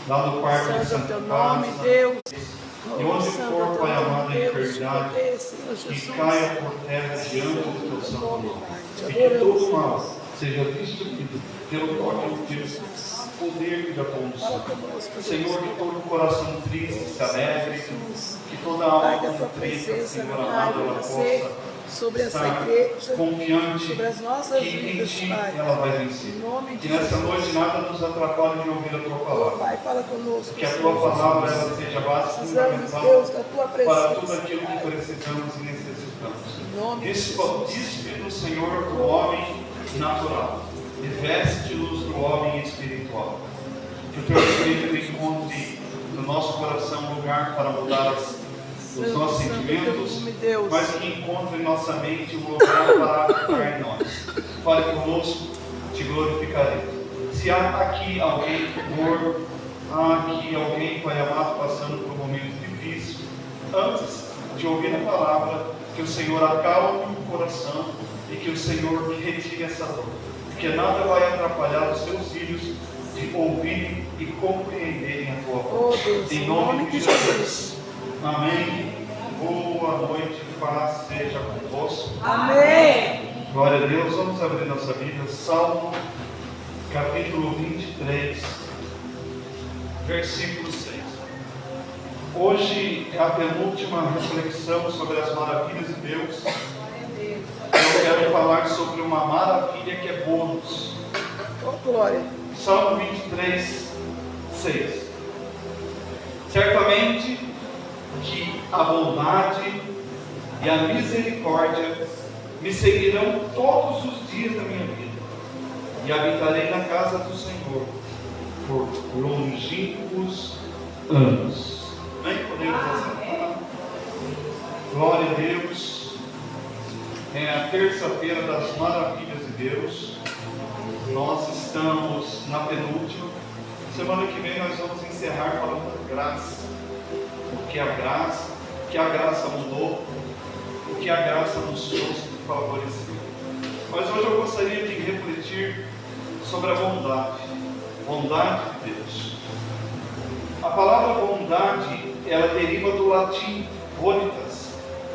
lá no quarto de Santo é o Santa teu nome, Casa, Deus. e onde Santo é for, o teu Pai amado, nome, a Deus. enfermidade, Senhor que Jesus. caia por terra diante do teu santo Nome, nome, Pai. Te e que adoramos, todo mal Deus. seja destruído pelo toque de Deus, poder da tua Fala unção. conosco, Deus. Senhor, que todo coração triste se alegre, Jesus. que toda Pai, alma que a tua contrita, presença, Senhor meu Pai, amado, ela venha ser possa sobre essa estar igreja, confiante sobre as nossas que em vidas, Ti Pai. ela vai vencer. Em nome Que de nessa Jesus. noite nada nos atrapalhe de ouvir a Tua Oh, palavra. Pai, fala conosco. Que a Senhor Tua palavra Jesus. ela seja a base Precisamos, fundamental Deus, da tua para tudo presença. aquilo que Pai. precisamos e necessitamos. Em nome de Jesus. Despe-nos, Senhor, do homem natural e veste-nos do homem espiritual. Que o Teu Espírito encontre no nosso coração lugar para mudar os nossos sentimentos, mas que encontre em nossa mente um lugar para habitar em nós. Fale conosco, te glorificarei. Se há aqui alguém morto, há aqui alguém, Pai amado, passando por um momento difícil, antes de ouvir a palavra, que o Senhor acalme o coração e que o Senhor retire essa dor, porque nada vai atrapalhar os seus filhos de ouvirem e compreenderem a tua voz. Em nome de Jesus. Amém. Boa noite, paz seja convosco. Amém. Glória a Deus. Vamos abrir nossa Bíblia. Salmo, capítulo 23, versículo 6. Hoje é a penúltima reflexão sobre as maravilhas de Deus. Eu quero falar sobre uma maravilha que é bônus. Oh, glória. Salmo 23, 6. Certamente que a bondade e a misericórdia me seguirão todos os dias da minha vida, e habitarei na casa do Senhor por longínquos anos. Amém? Podemos assentar. Glória a Deus. É a terça-feira das maravilhas de Deus. Nós estamos na penúltima. Semana que vem nós vamos encerrar falando da graça. O que a graça mudou, o que a graça nos trouxe de favorecimento. Mas hoje eu gostaria de refletir sobre a bondade de Deus. A palavra bondade, ela deriva do latim bonitas,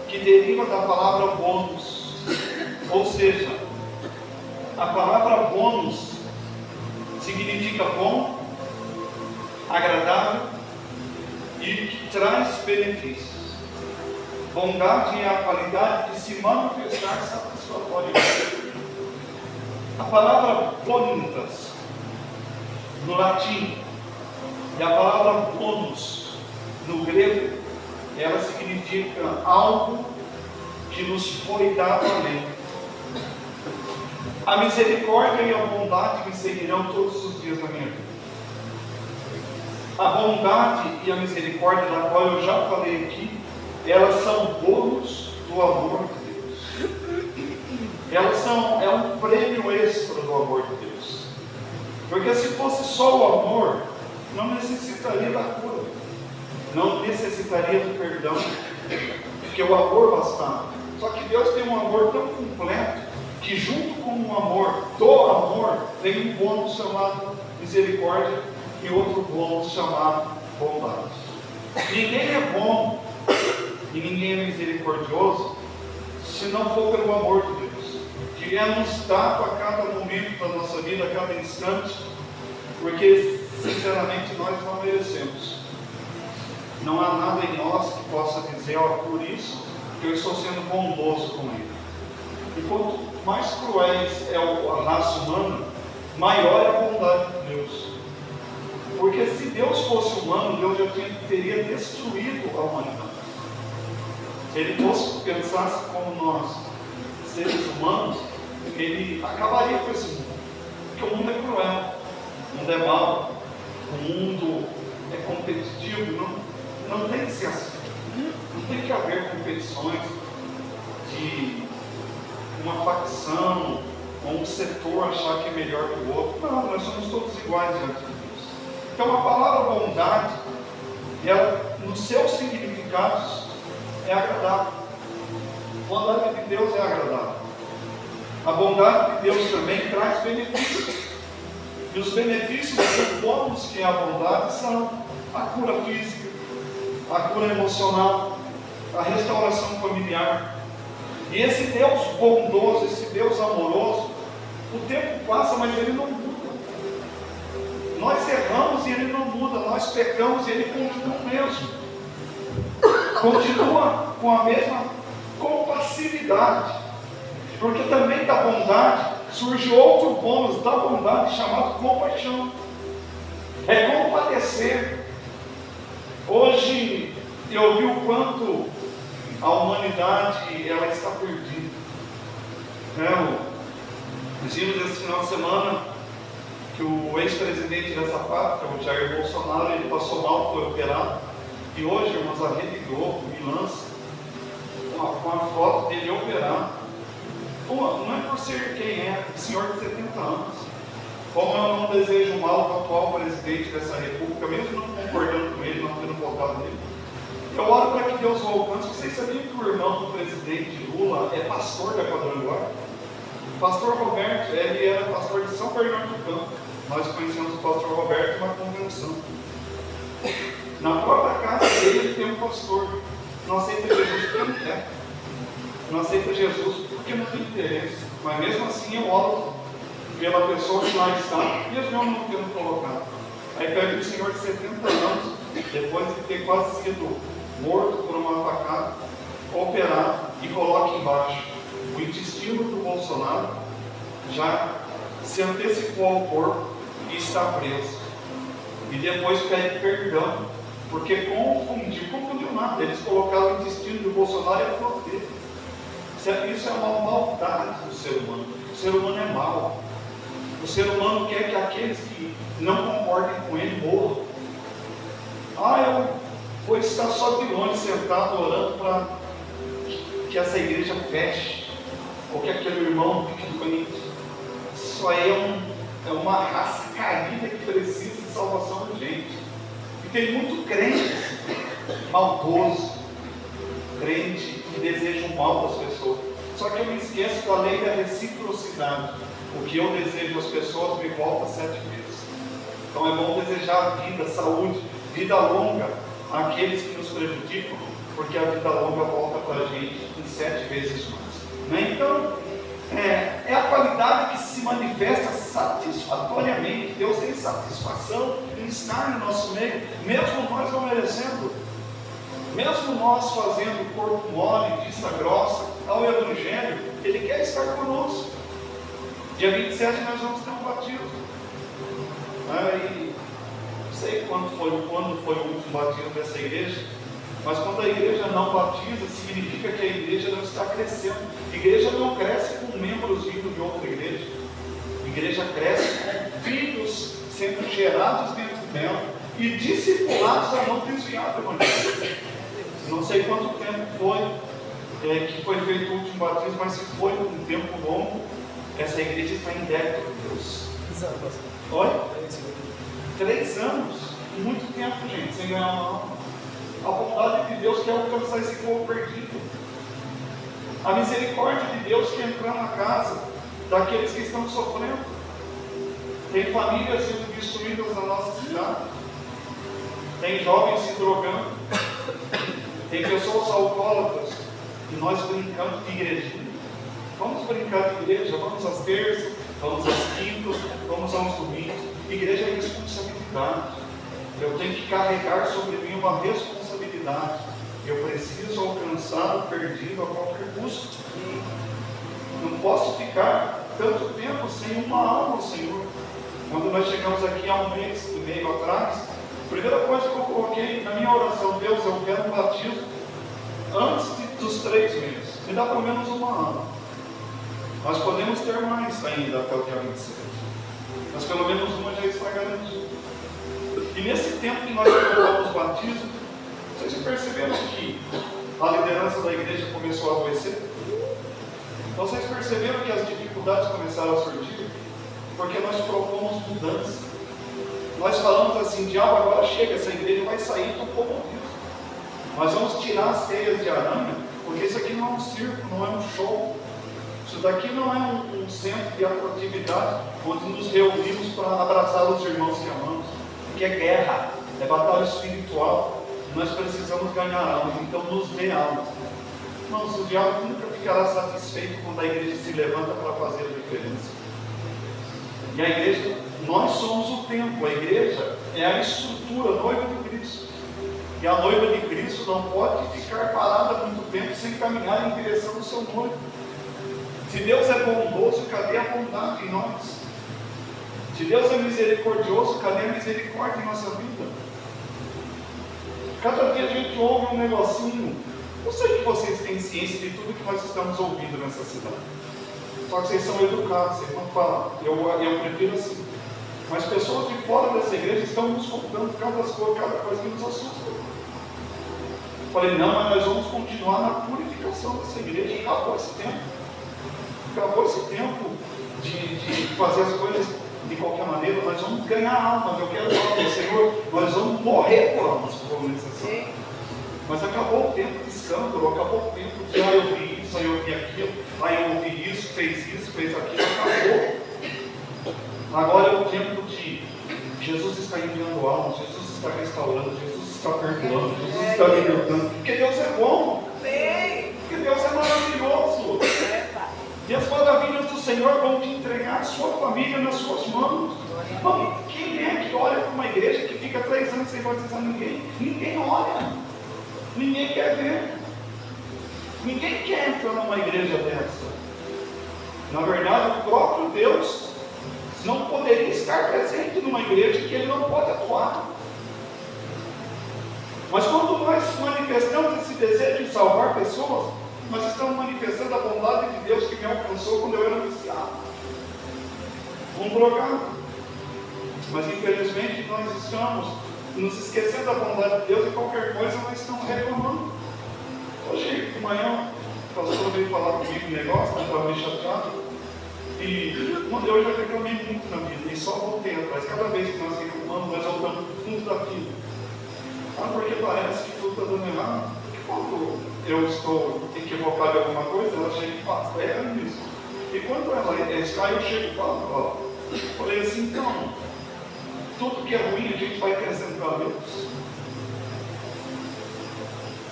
que deriva da palavra bônus. Ou seja, a palavra bônus significa bom, agradável e que traz benefícios. Bondade é a qualidade de se manifestar satisfatoriamente. A palavra bonitas no latim e a palavra bônus no grego, ela significa algo que nos foi dado além. A misericórdia e a bondade me seguirão todos os dias da minha vida. A bondade e a misericórdia, da qual eu já falei aqui, elas são bônus do amor de Deus. Elas é um prêmio extra do amor de Deus. Porque se fosse só o amor, não necessitaria da cura, não necessitaria do perdão, porque o amor bastava. Só que Deus tem um amor tão completo, que junto com o amor, do amor, vem um bônus chamado misericórdia e outro bônus chamado bondade. Ninguém é bom e ninguém é misericordioso se não for pelo amor de Deus, que é nos dado a cada momento da nossa vida, a cada instante, porque sinceramente nós não merecemos. Não há nada em nós que possa dizer, por isso que eu estou sendo bondoso com ele. E quanto mais cruéis é a raça humana, maior é a bondade de Deus. Porque se Deus fosse humano, Deus já teria destruído a humanidade. Se ele pensasse como nós, seres humanos, ele acabaria com esse mundo. Porque o mundo é cruel, o mundo é mau, o mundo é competitivo, não tem que ser assim. Não tem que haver competições de uma facção ou um setor achar que é melhor que o outro. Não, nós somos todos iguais diante de Deus. Então a palavra bondade, ela, nos seus significados, é agradável. A bondade de Deus é agradável. A bondade de Deus também traz benefícios. E os benefícios dos bônus que é a bondade são a cura física, a cura emocional, a restauração familiar. E esse Deus bondoso, esse Deus amoroso, o tempo passa, mas Ele não muda. Nós erramos e Ele não muda, nós pecamos e Ele continua o mesmo. Continua com a mesma compassividade. Porque também da bondade surge outro bônus da bondade chamado compaixão. É compadecer. Hoje eu vi o quanto a humanidade ela está perdida. Nós vimos esse final de semana que o ex-presidente dessa pátria, o Jair Bolsonaro, ele passou mal, foi operado. E hoje, irmãos, a Rede Globo me lança com a foto dele operado. Não é por ser quem é, senhor de 70 anos. Como eu não desejo mal do atual presidente dessa república, mesmo não concordando com ele, não tendo votado nele, eu oro para que Deus o alcance. Vocês sabiam que o irmão do presidente Lula é pastor da Quadrangular? O pastor Roberto, ele era pastor de São Bernardo do Campo. Nós conhecemos o pastor Roberto numa convenção. Na própria casa dele, ele tem um pastor. Não aceita Jesus porque não quer. Não aceita Jesus porque não tem interesse. Mas mesmo assim eu oro pela pessoa que lá está, mesmo eu não tendo colocado. Aí pega um senhor de 70 anos, depois de ter quase sido morto por uma facada, operado e coloca embaixo. O intestino do Bolsonaro já se antecipou ao corpo e está preso. E depois pede perdão, porque confundiu nada. Eles colocaram o intestino do Bolsonaro e a flor dele. Isso é uma maldade do ser humano. O ser humano é mau. O ser humano quer que aqueles que não concordem com ele morram. Eu vou estar só de longe sentado orando para que essa igreja feche, ou que aquele irmão fique doente. Isso aí é uma raça caída que precisa de salvação urgente. E tem muito crente maldoso, crente que deseja o mal das pessoas. Só que eu me esqueço da lei da reciprocidade. O que eu desejo às pessoas me volta 7 vezes. Então é bom desejar vida, saúde, vida longa àqueles que nos prejudicam, porque a vida longa volta para a gente em 7 vezes mais. Então, é a qualidade que se manifesta satisfatoriamente. Deus tem satisfação em estar no nosso meio, mesmo nós não merecendo, mesmo nós fazendo corpo mole, vista grossa ao Evangelho. Ele quer estar conosco. Dia 27 nós vamos ter um batismo. Não sei quando foi o último batismo dessa igreja, mas quando a igreja não batiza, significa que a igreja não está crescendo. A igreja não cresce com membros vindo de outra igreja. A igreja cresce com filhos sendo gerados dentro dela e discipulados a não desviar do evangelho. Não sei quanto tempo foi que foi feito o último batismo, mas se foi um tempo longo, essa igreja está em débito com Deus. 3 anos. Olha? 3 anos. Muito tempo, gente, sem ganhar uma alma. A vontade de Deus quer alcançar esse povo perdido. A misericórdia de Deus quer entrar na casa daqueles que estão sofrendo. Tem famílias sendo destruídas na nossa cidade. Tem jovens se drogando. Tem pessoas alcoólatras. E nós brincando de igrejinha. Vamos brincar de igreja, vamos às terças, vamos às quintas, vamos aos domingos. Igreja é responsabilidade. Eu tenho que carregar sobre mim uma responsabilidade. Eu preciso alcançar o perdido a qualquer custo. Não posso ficar tanto tempo sem uma alma ao Senhor. Quando nós chegamos aqui há 1 mês e meio atrás, a primeira coisa que eu coloquei na minha oração: Deus, eu quero um batismo antes dos 3 meses. Me dá pelo menos uma alma. Nós podemos ter mais ainda até o dia 27. Mas pelo menos uma já está garantida. E nesse tempo que nós colocamos o batismo, vocês perceberam que a liderança da igreja começou a adoecer? Vocês perceberam que as dificuldades começaram a surgir? Porque nós propomos mudança. Nós falamos assim: diabo, agora chega, essa igreja vai sair do povo disso. Nós vamos tirar as teias de aranha, porque isso aqui não é um circo, não é um show. Isso daqui não é um centro de atratividade onde nos reunimos para abraçar os irmãos que amamos. Porque é guerra, é batalha espiritual. Nós precisamos ganhar almas, então nos dê almas. Irmãos, o diabo nunca ficará satisfeito quando a igreja se levanta para fazer a diferença. E a igreja, nós somos o templo, a igreja é a estrutura, a noiva de Cristo. E a noiva de Cristo não pode ficar parada muito tempo sem caminhar em direção ao seu noivo. Se Deus é bondoso, cadê a bondade em nós? Se Deus é misericordioso, cadê a misericórdia em nossa vida? Cada dia a gente ouve um negocinho. Eu sei que vocês têm ciência de tudo que nós estamos ouvindo nessa cidade. Só que vocês são educados, vocês não falam. Eu prefiro assim. Mas pessoas de fora dessa igreja estão nos contando cada coisa que nos assusta. Falei, não, mas nós vamos continuar na purificação dessa igreja. Acabou esse tempo. Acabou esse tempo de fazer as coisas de qualquer maneira. Nós vamos ganhar almas. Eu quero falar para o Senhor, nós vamos morrer por almas, se for necessário. Mas acabou o tempo de escândalo, acabou o tempo de eu vi isso, eu vi aquilo, eu ouvi isso, fez aquilo, acabou. Agora é o tempo de Jesus está enviando almas, Jesus está restaurando, Jesus está perdoando, Jesus está libertando, porque Deus é bom, porque Deus é maravilhoso. E as maravilhas do Senhor vão te entregar a sua família nas suas mãos. Bom, quem é que olha para uma igreja que fica 3 anos sem batizar ninguém? Ninguém olha. Ninguém quer ver. Ninguém quer entrar numa igreja dessa. Na verdade, o próprio Deus não poderia estar presente numa igreja que Ele não pode atuar. Mas quando nós manifestamos esse desejo de salvar pessoas, nós estamos manifestando a bondade de Deus que me alcançou quando eu era viciado, um drogado. Mas infelizmente nós estamos nos esquecendo da bondade de Deus e qualquer coisa nós estamos reclamando. Hoje de manhã o pastor veio falar comigo um negócio, eu estava meio chateado. E eu já reclamei muito na vida e só voltei atrás. Cada vez que nós reclamamos, nós voltamos para o fundo da fila. Porque parece que tudo está dando errado. Porque quando eu estou equivocado em alguma coisa, ela chega e fala, é nisso. E quando ela está, eu chego e falo, falei assim, então, tudo que é ruim a gente vai acrescentar a Deus.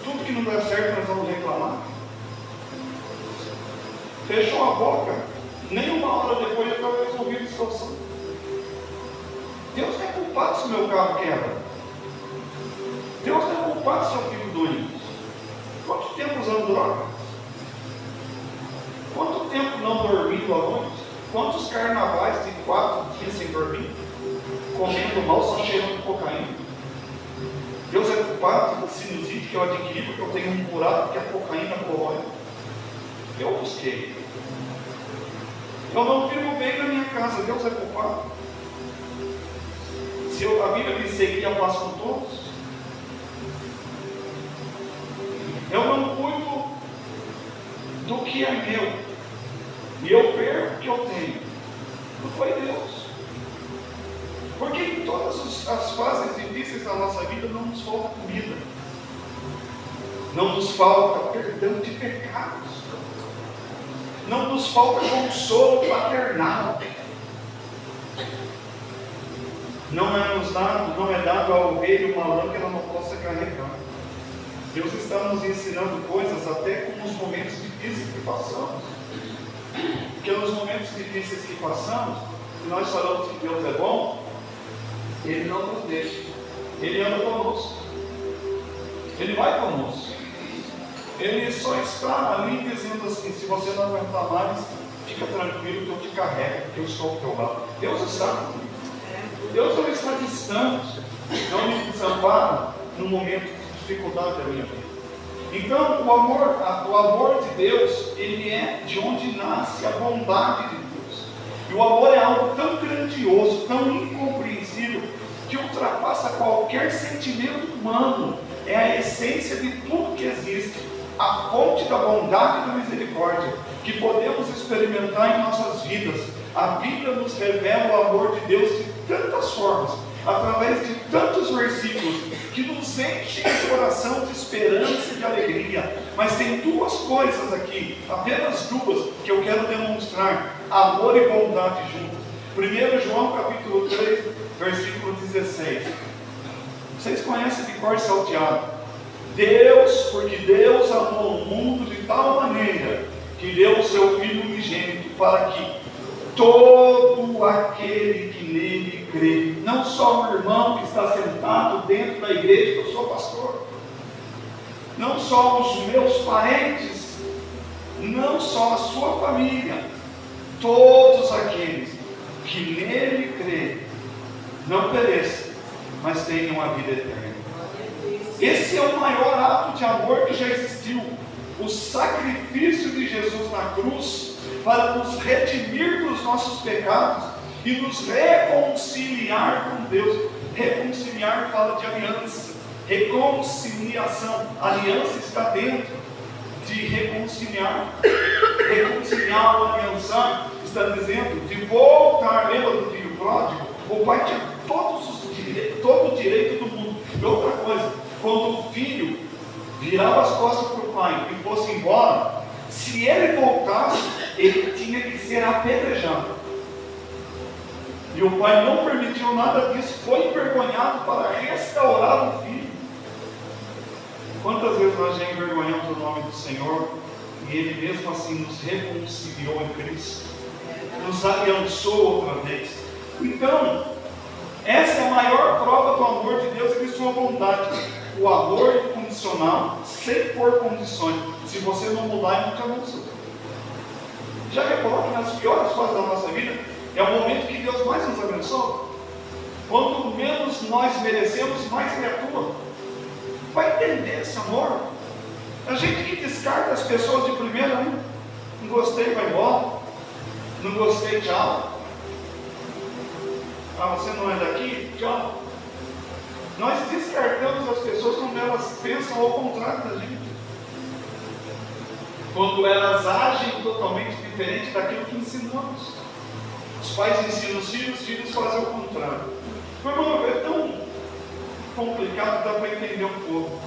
Tudo que não dá certo nós vamos reclamar. Fechou a boca, nem uma hora depois eu estava resolvido a situação. Deus não é culpado se o meu carro quebra. Deus não é culpado se eu fico doente. Quanto tempo usando droga? Quanto tempo não dormindo à noite? Quantos carnavais de 4 dias sem dormir? Comendo mal, só cheirando cocaína. Deus é culpado da sinusite que eu adquiri porque eu tenho um buraco que a cocaína corrói. Eu busquei. Eu não vivo bem na minha casa. Deus é culpado. Se a Bíblia me seguir a paz com todos, eu não cuido do que é meu e eu perco o que eu tenho. Não foi Deus. Porque em todas as fases difíceis da nossa vida não nos falta comida, não nos falta perdão de pecados, não nos falta consolo paternal. Não é dado à ovelha uma lã que ela não possa carregar. Deus está nos ensinando coisas até com os momentos difíceis que passamos. Porque nos momentos difíceis que passamos, que nós falamos que Deus é bom, Ele não nos deixa. Ele anda conosco. Ele vai conosco. Ele só está ali dizendo assim, se você não aguentar mais, fica tranquilo que eu te carrego, que eu estou ao teu lado. Deus está comigo. Deus não está distante, não me desampara no momento de dificuldade da minha vida. Então, o amor de Deus, ele é de onde nasce a bondade de Deus. E o amor é algo tão grandioso, tão incompreensível, que ultrapassa qualquer sentimento humano. É a essência de tudo que existe, a fonte da bondade e da misericórdia, que podemos experimentar em nossas vidas. A Bíblia nos revela o amor de Deus de tantas formas, através de tantos versículos, que nos enchem o coração de esperança e de alegria. Mas tem duas coisas aqui, apenas duas, que eu quero demonstrar: amor e bondade juntas. 1 João capítulo 3, versículo 16. Vocês conhecem de cor salteado. Porque Deus amou o mundo de tal maneira que deu o seu Filho unigênito, para que todo aquele que nele crê, não só o irmão que está sentado dentro da igreja, que eu sou pastor, não só os meus parentes, não só a sua família, todos aqueles que nele crê, não pereçam, mas tenham a vida eterna. Esse é o maior ato de amor que já existiu, o sacrifício de Jesus na cruz, para nos redimir dos nossos pecados e nos reconciliar com Deus. Reconciliar fala de aliança, reconciliação, aliança está dentro de reconciliar. Reconciliar ou aliançar está dizendo de voltar. Lembra do filho pródigo? O pai tinha todo o direito do mundo. E outra coisa, quando o filho virava as costas para o pai e fosse embora, se ele voltasse, ele tinha que ser apedrejado. E o pai não permitiu nada disso, foi envergonhado para restaurar o filho. Quantas vezes nós já envergonhamos o nome do Senhor e Ele mesmo assim nos reconciliou em Cristo, nos aliançou outra vez? Então, essa é a maior prova do amor de Deus e de sua bondade. O amor incondicional, sem pôr condições. Se você não mudar, nunca avançou. Já reparou que nas piores fases da nossa vida é o momento que Deus mais nos abençoa? Quanto menos nós merecemos, mais Ele atua. Vai entender esse amor? A gente que descarta as pessoas de primeira, né? Não gostei, vai embora. Não gostei, tchau. Ah, você não é daqui? Tchau. Nós descartamos as pessoas quando elas pensam ao contrário da gente. Quando elas agem totalmente diferente daquilo que ensinamos. Os pais ensinam os filhos fazem o contrário. Meu irmão, é tão complicado, dá para entender um pouco.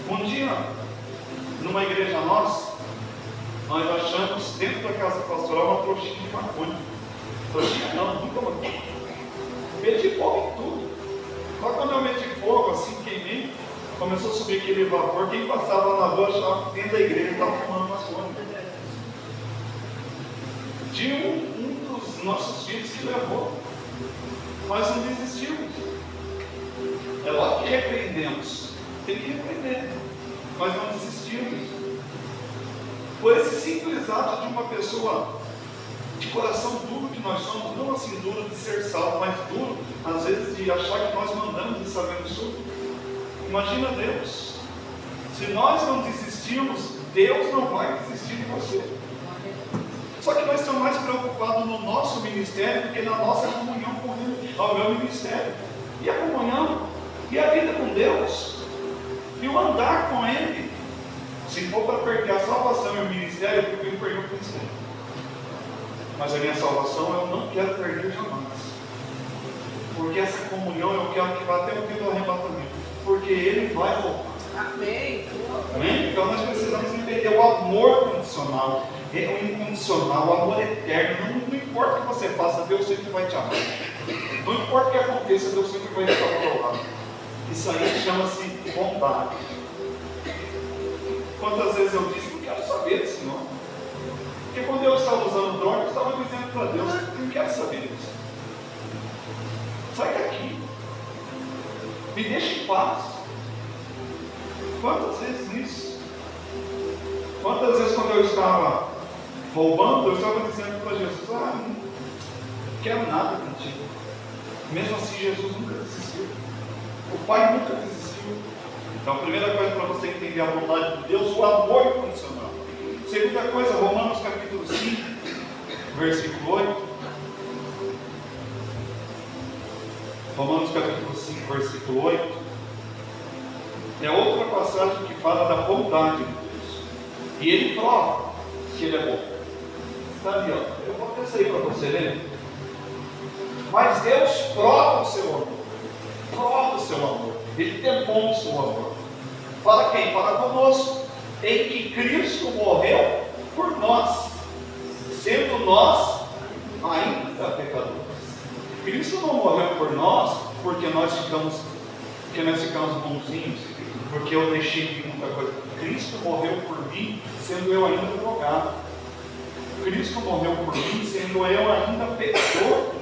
Um dia, numa igreja nossa, nós achamos dentro da casa pastoral uma trouxinha de maconha. Trouxinha não, nunca maconha. Meti fogo em tudo. Só quando eu meti fogo, assim, queimei, começou a subir aquele vapor. Quem passava na rua achava que dentro da igreja estava fumando maconha. Tinha um dos nossos filhos que levou. Nós não desistimos. É lá que repreendemos. Tem que repreender. Nós não desistimos. Por esse simples ato de uma pessoa de coração duro que nós somos, não assim duro de ser salvo, mas duro, às vezes, de achar que nós mandamos e sabemos tudo. Imagina Deus. Se nós não desistirmos, Deus não vai desistir de você. Só que nós estamos mais preocupados no nosso ministério do que na nossa comunhão com Ele, ao meu ministério. E a comunhão, e a vida com Deus, e o andar com Ele. Se for para perder a salvação e o ministério, eu prefiro perder o ministério. Mas a minha salvação eu não quero perder jamais. Porque essa comunhão eu quero que vá até o dia do arrebatamento. Porque Ele vai voltar. Amém. Amém? Então nós precisamos entender o amor condicional, o incondicional, o amor eterno. Não importa o que você faça, Deus sempre vai te amar. Não importa o que aconteça, Deus sempre vai estar ao teu lado. Isso aí chama-se bondade. Quantas vezes eu disse, não quero saber desse nome. Porque quando eu estava usando droga, eu estava dizendo para Deus, não quero saber disso. Sai daqui. Me deixa em paz. Quantas vezes isso? Quantas vezes quando eu estava roubando, eu estava dizendo para Jesus, não quero nada contigo. Mesmo assim, Jesus nunca desistiu. O Pai nunca desistiu. Então, a primeira coisa para você entender a bondade de Deus, o amor incondicional. Segunda coisa, Romanos capítulo 5, versículo 8. Romanos capítulo 5, versículo 8. É outra passagem que fala da bondade de Deus. E Ele prova que Ele é bom. Está ali, ó. Eu vou até sair para você ler. Mas Deus prova o seu amor. Prova o seu amor, Ele demonstra o amor. Para quem? Para conosco, em que Cristo morreu por nós, sendo nós ainda pecadores. Cristo não morreu por nós porque nós ficamos bonzinhos, porque eu deixei de muita coisa. Cristo morreu por mim, sendo eu ainda drogado. Cristo morreu por mim, sendo eu ainda pecador.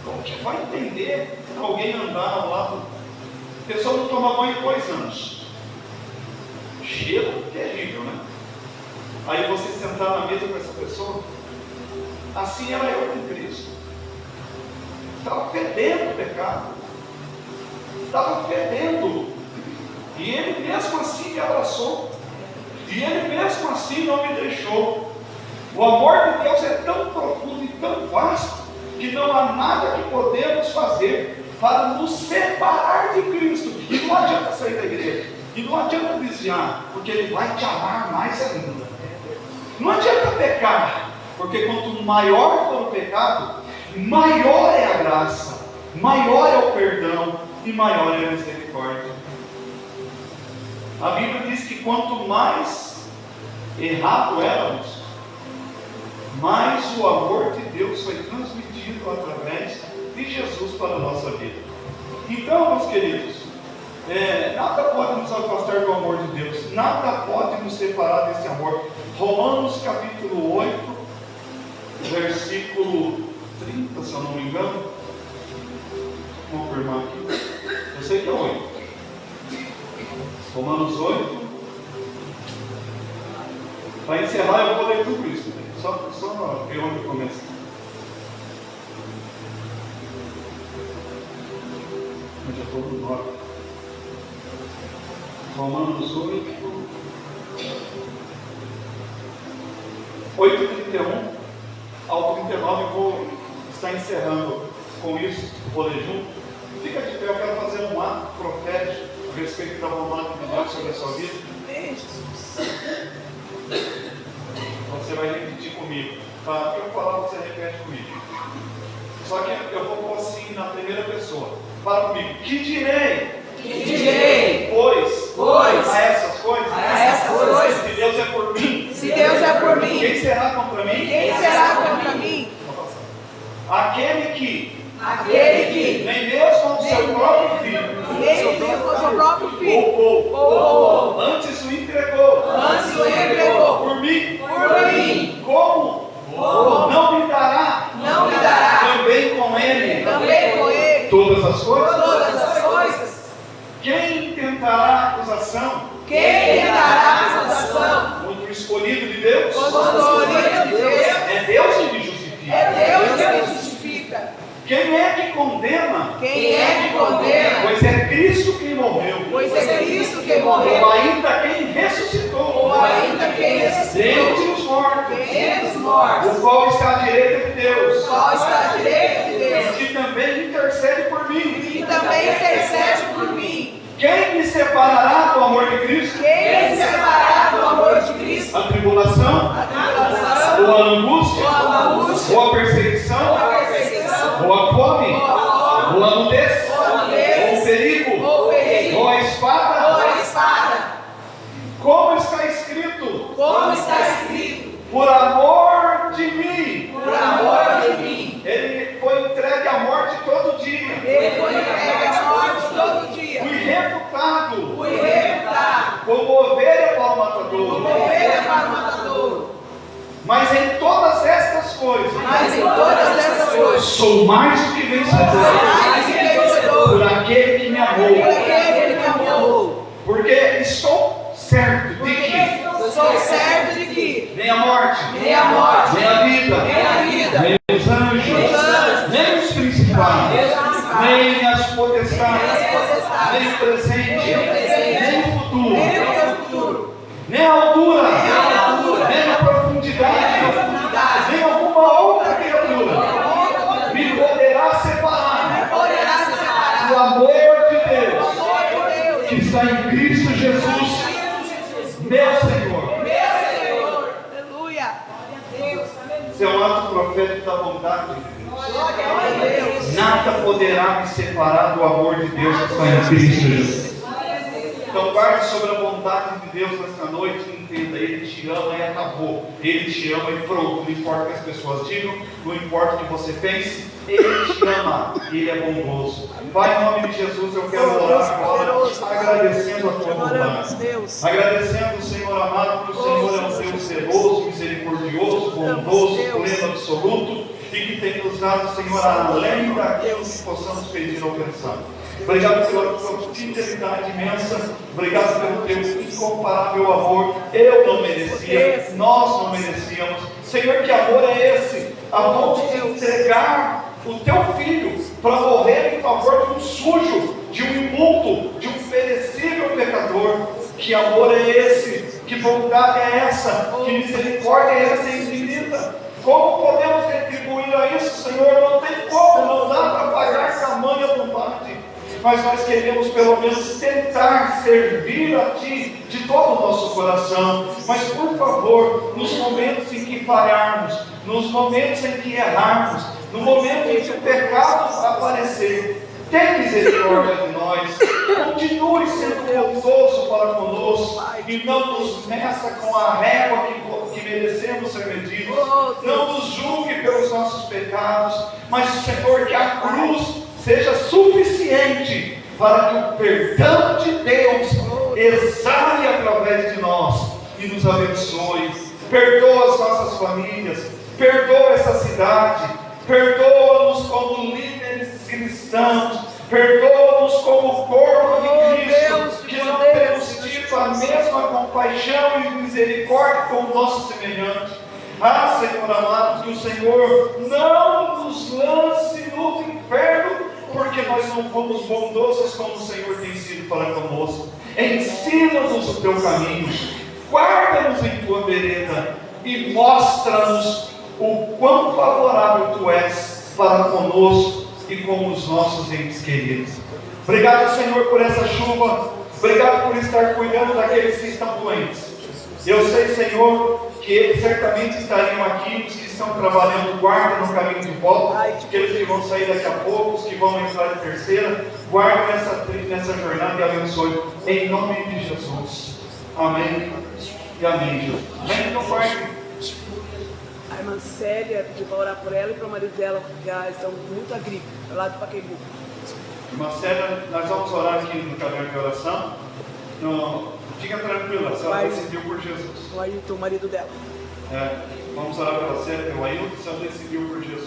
Como que vai entender alguém andar ao lado? A pessoa não toma banho há 2 anos. Cheiro terrível, né? Aí você sentar na mesa com essa pessoa, assim era eu com Cristo. Estava fedendo o pecado. Estava fedendo. E Ele mesmo assim me abraçou. E Ele mesmo assim não me deixou. O amor de Deus é tão profundo e tão vasto que não há nada que podemos fazer para nos separar de Cristo. E não adianta sair da igreja. E não adianta desviar, porque Ele vai te amar mais ainda. Não adianta pecar, porque quanto maior for o pecado, maior é a graça, maior é o perdão e maior é a misericórdia. A Bíblia diz que quanto mais errado éramos, mais o amor de Deus foi transmitido através de Jesus para a nossa vida. Então, meus queridos, nada pode nos afastar do amor de Deus, nada pode nos separar desse amor. Romanos capítulo 8, versículo 30, se eu não me engano. Vou confirmar aqui. Eu sei que é 8. Romanos 8. Para encerrar, eu vou ler tudo isso. Só ver onde começa. Eu já estou no 9. Romanos 8:31 ao 39, eu vou estar encerrando com isso, vou ler junto. Fica de pé, eu quero fazer um ato profético a respeito da vontade de Deus sobre a sua vida. Você vai repetir comigo, tá? Eu falar, você repete comigo. Só que eu vou pôr assim na primeira pessoa. Fala comigo. Que direi? Pois a essas coisas. Se Deus é por mim. Quem será contra mim? Aquele que nem mesmo ao seu próprio filho poupou, antes o entregou por mim. Como não me dará também com ele todas as coisas? Quem tentará acusação? Contra o escolhido de Deus? É Deus que me justifica. Quem é que condena? Pois é Cristo quem morreu. Ou ainda quem ressuscitou. Dentre os mortos. O qual está à direita de Deus. E que também intercede por mim. Quem me separará do amor de Cristo? A tribulação? Ou a angústia? Ou a perseguição? Ou a fome? Ou a nudez? Ou o perigo? Ou a espada? Como está escrito? Por amor de mim. Ele foi entregue à morte todo dia. Fui reputado como ovelha para o matador. Mas em todas estas coisas, sou mais do que vencedor por aquele que me amou. Porque estou certo de que nem a morte, nem a vida, nem os anjos, nem os principais, nem as potestades, nem o presente, nem o futuro, nem a altura, nem a profundidade, nem alguma outra criatura me poderá separar do amor de Deus que está em Cristo Jesus, meu Senhor. Aleluia. Isso é um ato profético da bondade de Deus. Nada poderá me separar do amor de Deus que está em Cristo Jesus. Então guarde sobre a vontade de Deus nesta noite e entenda, Ele te ama e acabou. Ele te ama e pronto. Não importa o que as pessoas digam, não importa o que você pense, Ele te ama e Ele é bondoso. Pai, em nome de Jesus, eu quero orar agora, agradecendo a tua bondade. Agradecendo, Senhor amado, que o Senhor é um Deus zeloso, misericordioso, bondoso, pleno, absoluto, e que tem nos dado, Senhor, além daquilo que possamos pedir ou pensar. Obrigado pela tua fidelidade imensa. Obrigado pelo teu incomparável amor. Eu não merecia, nós não merecíamos. Senhor, que amor é esse? A ponto de entregar o teu filho para morrer em favor de um sujo, de um imundo, de um perecível pecador. Que amor é esse? Que bondade é essa? Que misericórdia é essa infinita? Como podemos retribuir a isso, Senhor? Não tem como, não dá para pagar tamanha bondade. Mas nós queremos pelo menos tentar servir a Ti de todo o nosso coração. Mas por favor, nos momentos em que falharmos, nos momentos em que errarmos, no momento em que o pecado aparecer, tem misericórdia de nós. Continue sendo bondoso para conosco e não nos meça com a régua que merecemos ser medidos. Não nos julgue pelos nossos pecados, mas, Senhor, que a cruz seja suficiente para que o perdão de Deus exale através de nós e nos abençoe. Perdoa as nossas famílias, perdoa essa cidade, perdoa-nos como líderes cristãos, perdoa-nos como corpo de Cristo, que não temos tido a mesma compaixão e misericórdia com o nosso semelhante. Ah, Senhor amado, que o Senhor não nos lance no inferno, porque nós não fomos bondosos como o Senhor tem sido para conosco. Ensina-nos o teu caminho, guarda-nos em tua vereda e mostra-nos o quão favorável tu és para conosco e com os nossos entes queridos. Obrigado, Senhor, por essa chuva. Obrigado por estar cuidando daqueles que estão doentes. Eu sei, Senhor, que eles certamente estariam aqui, os que estão trabalhando, guarda no caminho de volta, aqueles que vão sair daqui a pouco, os que vão entrar em terceira, guarda nessa jornada e abençoe, em nome de Jesus. Amém e amém, Jesus. Amém, então, Pai. A irmã Célia pediu para orar por ela e para o marido dela, porque já estão muito agrícolas, lá do Pacaembu. Irmã Célia, nós vamos orar aqui no caderno de oração. Fica tranquila, se ela decidiu por Jesus. O Ailton, o marido dela. Vamos orar pela Célia, pelo Ailton, se ela decidiu por Jesus.